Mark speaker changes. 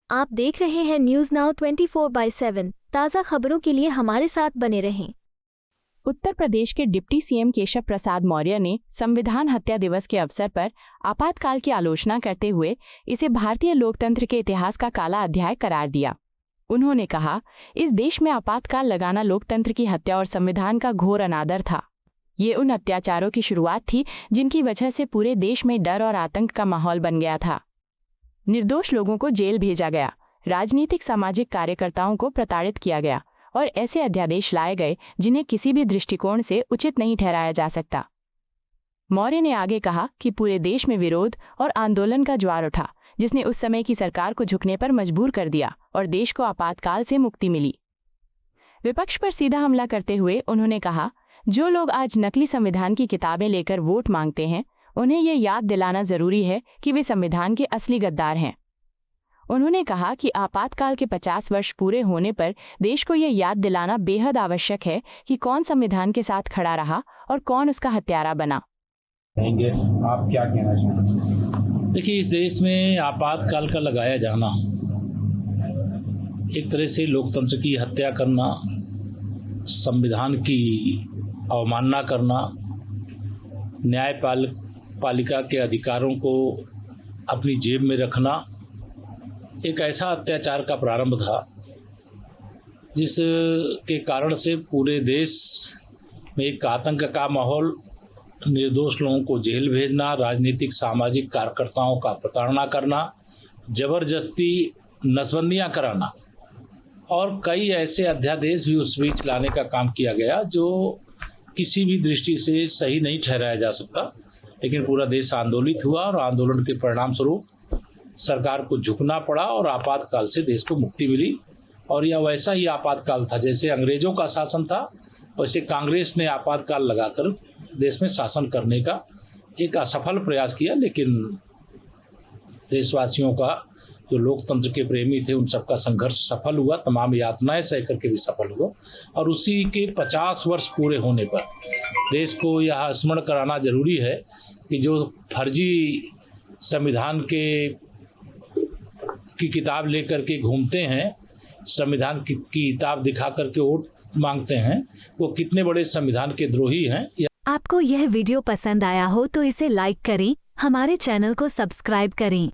Speaker 1: आप देख रहे हैं न्यूज़ नाउ 24/7। ताज़ा खबरों के लिए हमारे साथ बने रहें।
Speaker 2: उत्तर प्रदेश के डिप्टी सीएम केशव प्रसाद मौर्य ने संविधान हत्या दिवस के अवसर पर आपातकाल की आलोचना करते हुए इसे भारतीय लोकतंत्र के इतिहास का काला अध्याय करार दिया। उन्होंने कहा, इस देश में आपातकाल लगाना लोकतंत्र की हत्या और संविधान का घोर अनादर था। ये उन अत्याचारों की शुरुआत थी जिनकी वजह से पूरे देश में डर और आतंक का माहौल बन गया था। निर्दोष लोगों को जेल भेजा गया, राजनीतिक सामाजिक कार्यकर्ताओं को प्रताड़ित किया गया और ऐसे अध्यादेश लाए गए जिन्हें किसी भी दृष्टिकोण से उचित नहीं ठहराया जा सकता। मौर्य ने आगे कहा कि पूरे देश में विरोध और आंदोलन का ज्वार उठा, जिसने उस समय की सरकार को झुकने पर मजबूर कर दिया और देश को आपातकाल से मुक्ति मिली। विपक्ष पर सीधा हमला करते हुए उन्होंने कहा, जो लोग आज नकली संविधान की किताबें लेकर वोट मांगते हैं, उन्हें ये याद दिलाना जरूरी है कि वे संविधान के असली गद्दार हैं। उन्होंने कहा कि आपातकाल के 50 वर्ष पूरे होने पर देश को ये याद दिलाना बेहद आवश्यक है कि कौन संविधान के साथ खड़ा रहा और कौन उसका हत्यारा बना।
Speaker 3: आप क्या कहना चाहेंगे?
Speaker 4: देखिए, इस देश में आपातकाल का लगाया जाना एक तरह से लोकतंत्र की हत्या करना, संविधान की अवमानना करना, न्यायपालिका के अधिकारों को अपनी जेब में रखना एक ऐसा अत्याचार का प्रारंभ था जिसके कारण से पूरे देश में एक आतंक का माहौल, निर्दोष लोगों को जेल भेजना, राजनीतिक सामाजिक कार्यकर्ताओं का प्रताड़ना करना, जबरदस्ती नसबंदियां कराना और कई ऐसे अध्यादेश भी उस बीच लाने का काम किया गया जो किसी भी दृष्टि से सही नहीं ठहराया जा सकता। लेकिन पूरा देश आंदोलित हुआ और आंदोलन के परिणाम स्वरूप सरकार को झुकना पड़ा और आपातकाल से देश को मुक्ति मिली। और यह वैसा ही आपातकाल था जैसे अंग्रेजों का शासन था, वैसे कांग्रेस ने आपातकाल लगाकर देश में शासन करने का एक असफल प्रयास किया। लेकिन देशवासियों का, जो लोकतंत्र के प्रेमी थे, उन सबका संघर्ष सफल हुआ, तमाम यातनाएं सह करके भी सफल हुआ। और उसी के 50 वर्ष पूरे होने पर देश को यह स्मरण कराना जरूरी है कि जो फर्जी संविधान की किताब लेकर के घूमते हैं, संविधान की किताब दिखा करके वोट मांगते हैं, वो कितने बड़े संविधान के द्रोही हैं।
Speaker 1: आपको यह वीडियो पसंद आया हो तो इसे लाइक करें, हमारे चैनल को सब्सक्राइब करें।